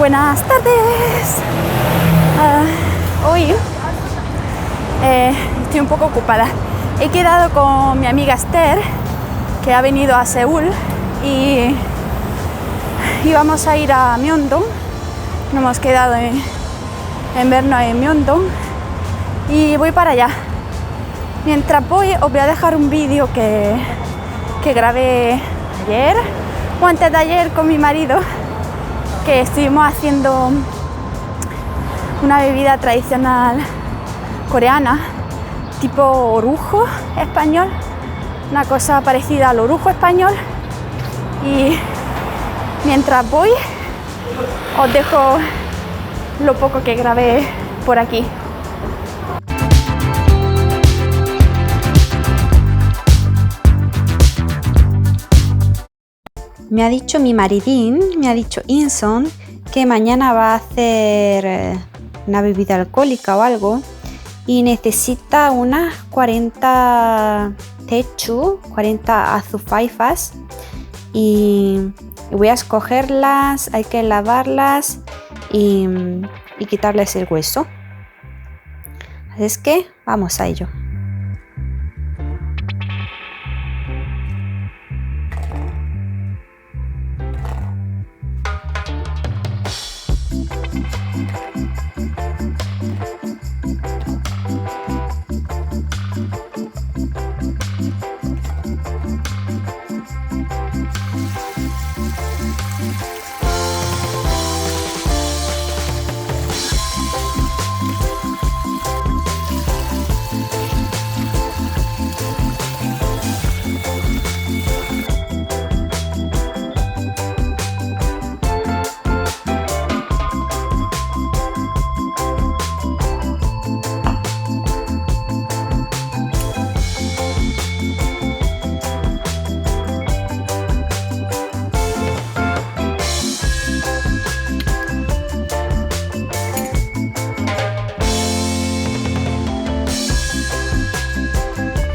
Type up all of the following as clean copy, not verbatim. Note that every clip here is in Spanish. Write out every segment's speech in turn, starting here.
Buenas tardes. Hoy estoy un poco ocupada. He quedado con mi amiga Esther, que ha venido a Seúl, y vamos a ir a Myeongdong. Nos hemos quedado en vernos en Myeongdong y voy para allá. Mientras voy, os voy a dejar un vídeo que grabé ayer o antes de ayer con mi marido, que estuvimos haciendo una bebida tradicional coreana tipo orujo español, una cosa parecida al orujo español. Y mientras voy os dejo lo poco que grabé por aquí. Me ha dicho mi maridín, me ha dicho Inson, que mañana va a hacer una bebida alcohólica o algo y necesita unas 40 techu, 40 azufaifas, y voy a escogerlas, hay que lavarlas y quitarles el hueso. Así es que vamos a ello.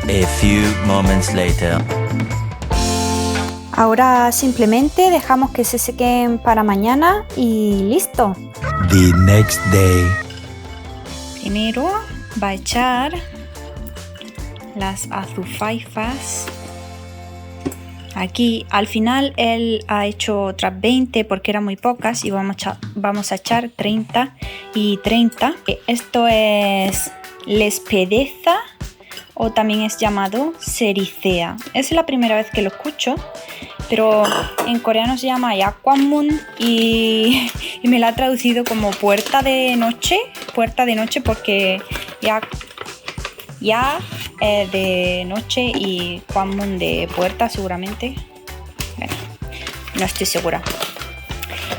A few moments later. Ahora simplemente dejamos que se sequen para mañana y listo. The next day. Primero va a echar las azufaifas. Aquí al final él ha hecho otras 20 porque eran muy pocas y vamos a echar 30 y 30. Esto es lespedeza, o también es llamado sericea. Es la primera vez que lo escucho, pero en coreano se llama yakwanmun y me la ha traducido como puerta de noche porque ya de noche y kwanmun de puerta seguramente. Bueno, no estoy segura.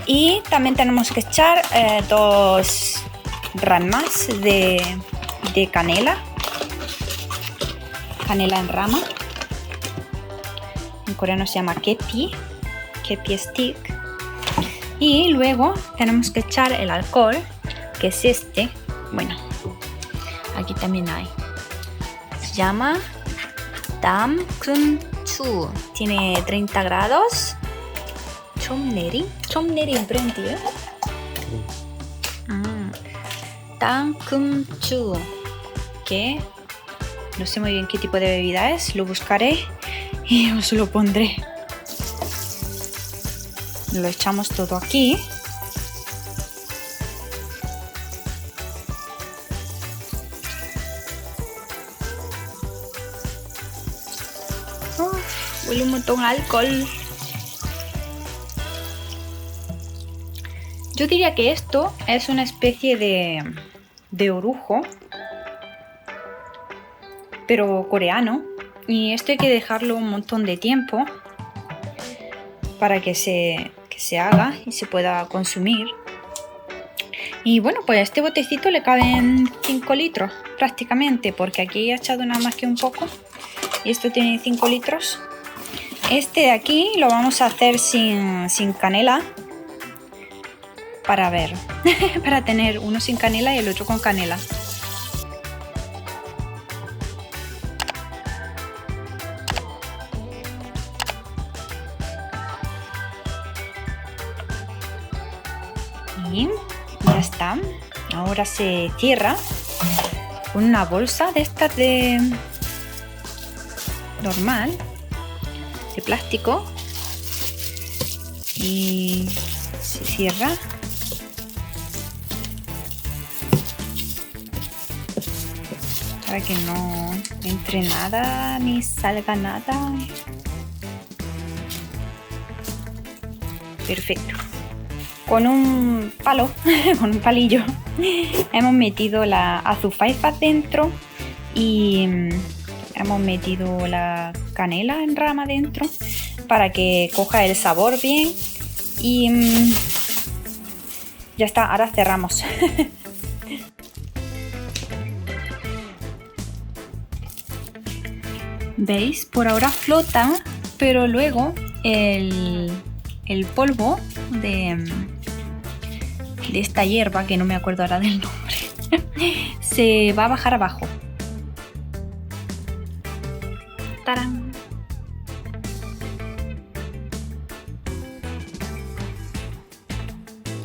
Y también tenemos que echar 2 ramas de canela en rama. En coreano se llama kepi stick. Y luego tenemos que echar el alcohol, que es este. Bueno, aquí también hay. Se llama damkumchu. Tiene 30 grados. Chomneri frente, ¿eh? Damkumchu, que no sé muy bien qué tipo de bebida es, lo buscaré y os lo pondré. Lo echamos todo aquí. Huele un montón a alcohol. Yo diría que esto es una especie de orujo, pero coreano, y esto hay que dejarlo un montón de tiempo para que se haga y se pueda consumir. Y bueno, pues a este botecito le caben 5 litros prácticamente, porque aquí he echado nada más que un poco y esto tiene 5 litros. Este de aquí lo vamos a hacer sin canela, para ver para tener uno sin canela y el otro con canela. Y ya está. Ahora se cierra con una bolsa de estas de normal, de plástico, y se cierra. Para que no entre nada ni salga nada. Perfecto. Con un palo, con un palillo, hemos metido la azufaifas dentro y hemos metido la canela en rama dentro para que coja el sabor bien y ya está. Ahora cerramos. ¿Veis? Por ahora flota, pero luego el polvo de esta hierba, que no me acuerdo ahora del nombre, se va a bajar abajo. ¡Tarán!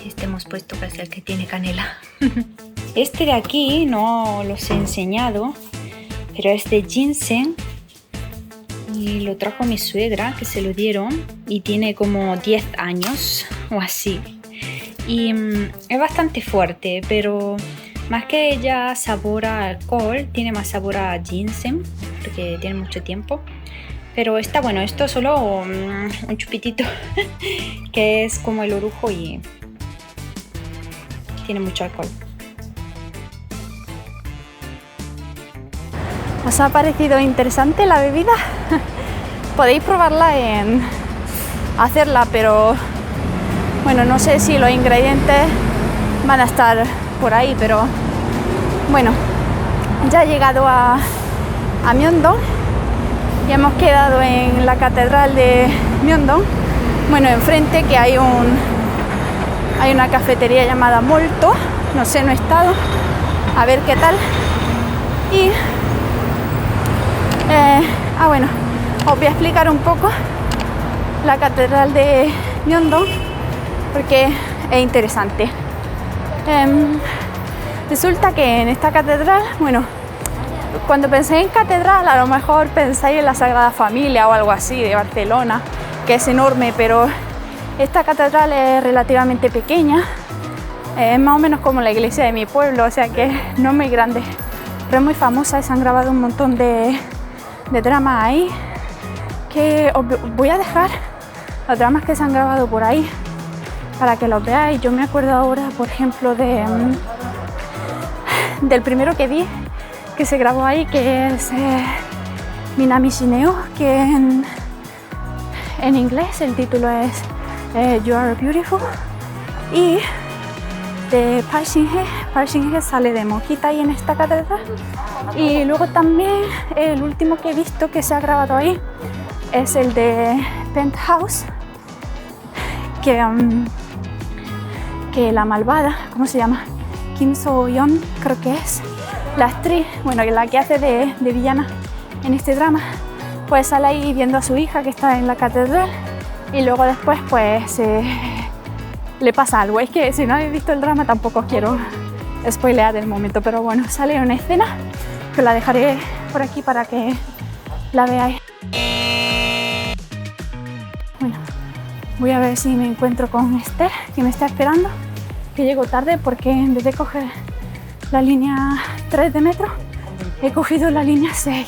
Este hemos puesto que es el que tiene canela. Este de aquí no los he enseñado, pero es de ginseng. Y lo trajo mi suegra, que se lo dieron, y tiene como 10 años o así. Y es bastante fuerte, pero más que ella sabor a alcohol, tiene más sabor a ginseng, porque tiene mucho tiempo. Pero está bueno, esto solo un chupitito, que es como el orujo y tiene mucho alcohol. ¿Os ha parecido interesante la bebida? Podéis probarla en hacerla, pero bueno, no sé si los ingredientes van a estar por ahí, pero bueno, ya he llegado a Myeongdong y hemos quedado en la catedral de Myeongdong. Bueno, enfrente que hay una cafetería llamada Molto, no sé, no he estado, a ver qué tal. Y bueno, os voy a explicar un poco la catedral de Myeongdong porque es interesante. Resulta que en esta catedral, bueno, cuando penséis en catedral a lo mejor pensáis en la Sagrada Familia o algo así de Barcelona, que es enorme, pero esta catedral es relativamente pequeña, es más o menos como la iglesia de mi pueblo, o sea que no es muy grande, pero es muy famosa y se han grabado un montón de dramas ahí, que os voy a dejar los dramas que se han grabado por ahí para que los veáis. Yo me acuerdo ahora, por ejemplo, del primero que vi que se grabó ahí, que es Minami Shineo, que en inglés el título es You Are Beautiful, y de Park Shin-hye. Park Shin-hye sale de monjita ahí en esta catedral. Y luego también el último que he visto que se ha grabado ahí es el de Penthouse, que la malvada, ¿cómo se llama? Kim So-yeon, creo que es la actriz, bueno, la que hace de villana en este drama, pues sale ahí viendo a su hija que está en la catedral y luego después pues le pasa algo. Es que si no habéis visto el drama tampoco os quiero spoilear el momento, pero bueno, sale una escena que la dejaré por aquí para que la veáis. Bueno, voy a ver si me encuentro con Esther, que me está esperando, que llego tarde porque en vez de coger la línea 3 de metro, he cogido la línea 6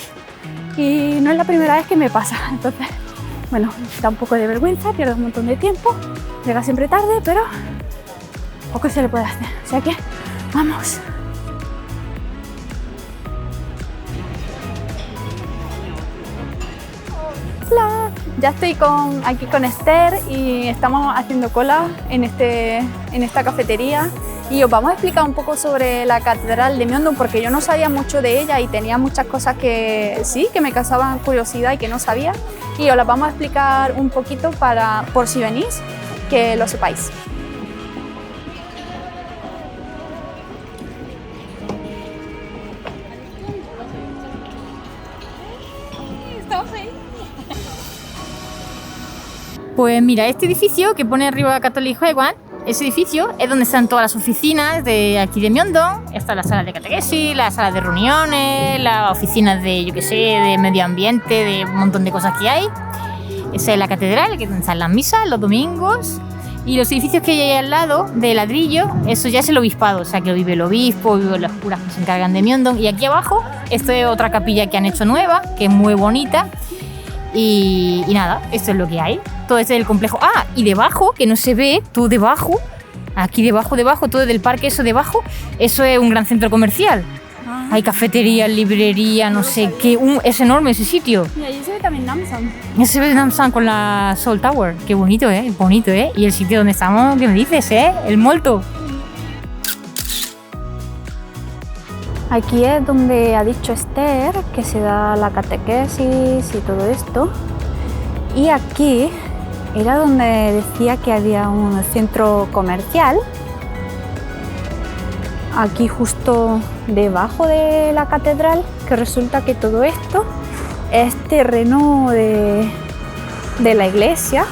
y no es la primera vez que me pasa, entonces, bueno, da un poco de vergüenza, pierdo un montón de tiempo, llega siempre tarde, pero poco se le puede hacer, o sea que vamos. Hola. Ya estoy aquí con Esther y estamos haciendo cola en esta cafetería y os vamos a explicar un poco sobre la catedral de Myeongdong porque yo no sabía mucho de ella y tenía muchas cosas que me causaban curiosidad y que no sabía, y os las vamos a explicar un poquito por si venís, que lo sepáis. Pues mira, este edificio que pone arriba Catholic High, ese edificio es donde están todas las oficinas de aquí de Myeongdong. Está la sala de catequesis, la sala de reuniones, las oficinas de, yo qué sé, de medio ambiente, de un montón de cosas que hay. Esa es la catedral, que están las misas los domingos. Y los edificios que hay ahí al lado, de ladrillo, eso ya es el obispado, o sea que lo vive el obispo, viven los curas que se encargan de Myeongdong. Y aquí abajo, esto es otra capilla que han hecho nueva, que es muy bonita. Y nada, esto es lo que hay. Todo este es el complejo. Ah, y debajo, que no se ve, todo debajo, aquí debajo, todo del parque, eso debajo, eso es un gran centro comercial. Hay cafetería, librería, no sé qué, es enorme ese sitio. Y allí se ve también Namsan. Y se ve Namsan con la Seoul Tower. Qué bonito, bonito, Y el sitio donde estamos, ¿qué me dices, El Molto. Aquí es donde ha dicho Esther que se da la catequesis y todo esto. Y aquí era donde decía que había un centro comercial. Aquí justo debajo de la catedral, que resulta que todo esto es terreno de la iglesia.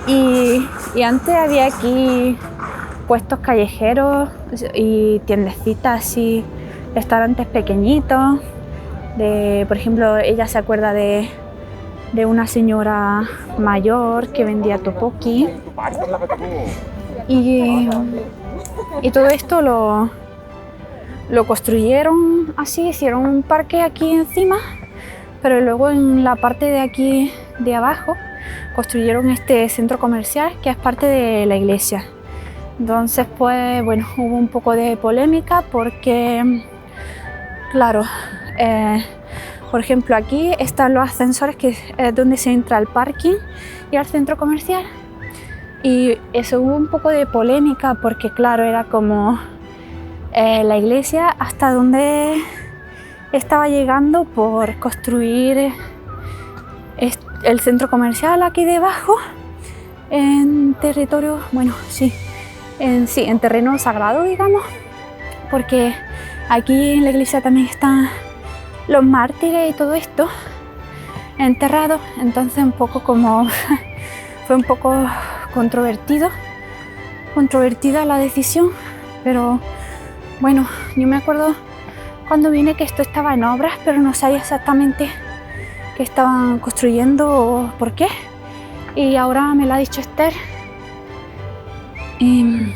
Y antes había aquí puestos callejeros y tiendecitas así, restaurantes pequeñitos. Por ejemplo, ella se acuerda de una señora mayor que vendía tteokbokki. Y todo esto lo construyeron así, hicieron un parque aquí encima, pero luego en la parte de aquí de abajo construyeron este centro comercial que es parte de la iglesia. Entonces, pues bueno, hubo un poco de polémica porque, claro, por ejemplo, aquí están los ascensores que es donde se entra al parking y al centro comercial. Y eso hubo un poco de polémica porque, claro, era como la iglesia hasta donde estaba llegando por construir el centro comercial aquí debajo en territorio, bueno, sí, en terreno sagrado, digamos, porque aquí en la iglesia también están los mártires y todo esto enterrados. Entonces un poco como fue un poco controvertida la decisión, pero bueno, yo me acuerdo cuando vine que esto estaba en obras, pero no sabía exactamente qué estaban construyendo o por qué, y ahora me lo ha dicho Esther y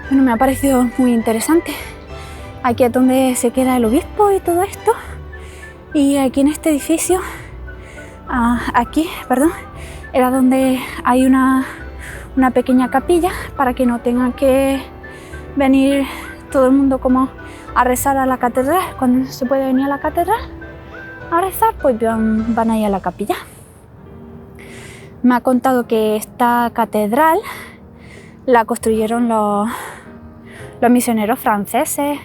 bueno, me ha parecido muy interesante. Aquí es donde se queda el obispo y todo esto, y aquí en este edificio, era donde hay una pequeña capilla para que no tenga que venir todo el mundo como a rezar a la catedral. Cuando no se puede venir a la catedral a rezar, pues van ahí a la capilla. Me ha contado que esta catedral la construyeron los misioneros franceses,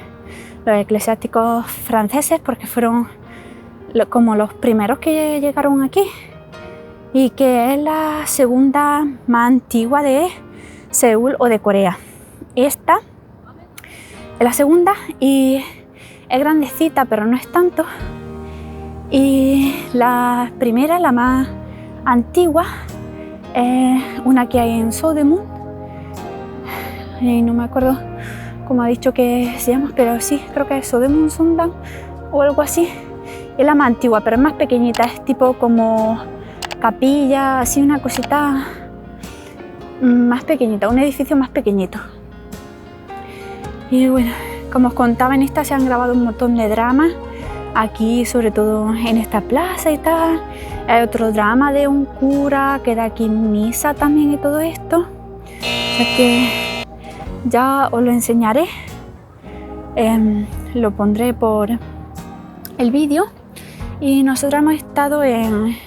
los eclesiásticos franceses, porque fueron como los primeros que llegaron aquí, y que es la segunda más antigua de Seúl o de Corea. Esta es la segunda y es grandecita, pero no es tanto. Y la primera, la más antigua, es una que hay en Sodemun. Y no me acuerdo cómo ha dicho que se llama, pero sí, creo que es Sodemun Sundang o algo así. Es la más antigua, pero es más pequeñita, es tipo como capilla, así una cosita más pequeñita, un edificio más pequeñito. Y bueno, como os contaba, en esta se han grabado un montón de dramas, aquí sobre todo en esta plaza y tal. Hay otro drama de un cura que da aquí misa también y todo esto. O sea que ya os lo enseñaré, lo pondré por el vídeo. Y nosotros hemos estado en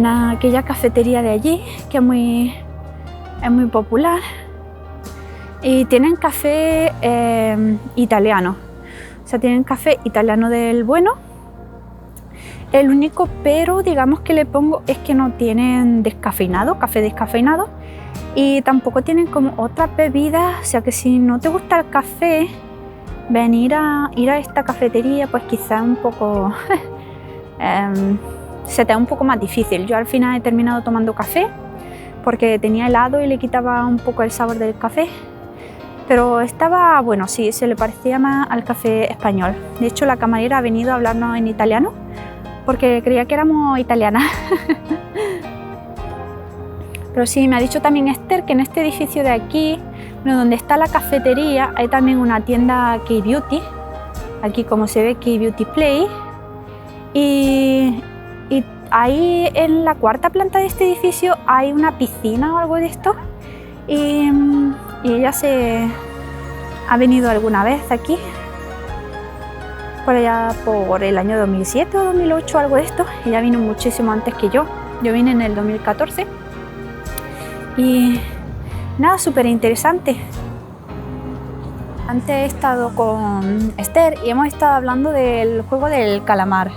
aquella cafetería de allí, que es muy popular, y tienen café italiano, o sea, tienen café italiano del bueno. El único pero, digamos, que le pongo es que no tienen café descafeinado, y tampoco tienen como otras bebidas. O sea que si no te gusta el café, ir a esta cafetería, pues quizás un poco se te da un poco más difícil. Yo al final he terminado tomando café porque tenía helado y le quitaba un poco el sabor del café. Pero estaba bueno, sí, se le parecía más al café español. De hecho, la camarera ha venido a hablarnos en italiano porque creía que éramos italianas. Pero sí, me ha dicho también Esther que en este edificio de aquí, bueno, donde está la cafetería, hay también una tienda K-Beauty. Aquí, como se ve, K-Beauty Play. Y ahí en la cuarta planta de este edificio hay una piscina o algo de esto. Y ella ha venido alguna vez aquí, por allá por el año 2007 o 2008, algo de esto. Ella vino muchísimo antes que yo. Yo vine en el 2014. Y nada, súper interesante. Antes he estado con Esther y hemos estado hablando del juego del calamar,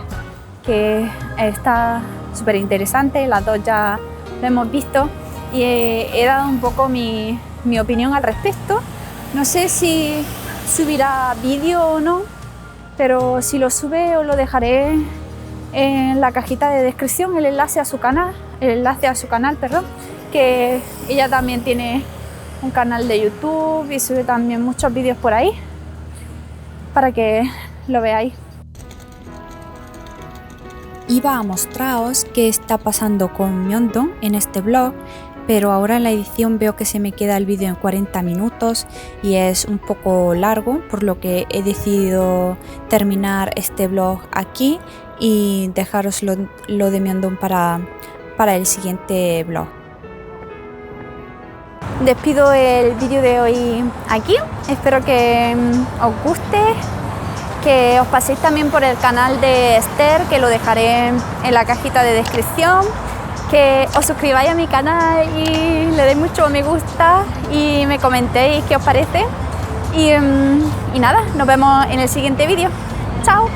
que está súper interesante. Las dos ya lo hemos visto y he dado un poco mi opinión al respecto. No sé si subirá vídeo o no, pero si lo sube os lo dejaré en la cajita de descripción, el enlace a su canal, que ella también tiene un canal de YouTube y sube también muchos vídeos por ahí para que lo veáis. Iba a mostraros qué está pasando con Myeongdong en este vlog, pero ahora en la edición veo que se me queda el vídeo en 40 minutos y es un poco largo, por lo que he decidido terminar este vlog aquí y dejaros lo de Myeongdong para el siguiente vlog. Despido el vídeo de hoy aquí, espero que os guste, que os paséis también por el canal de Esther, que lo dejaré en la cajita de descripción, que os suscribáis a mi canal y le deis mucho me gusta y me comentéis qué os parece y nada, nos vemos en el siguiente vídeo. ¡Chao!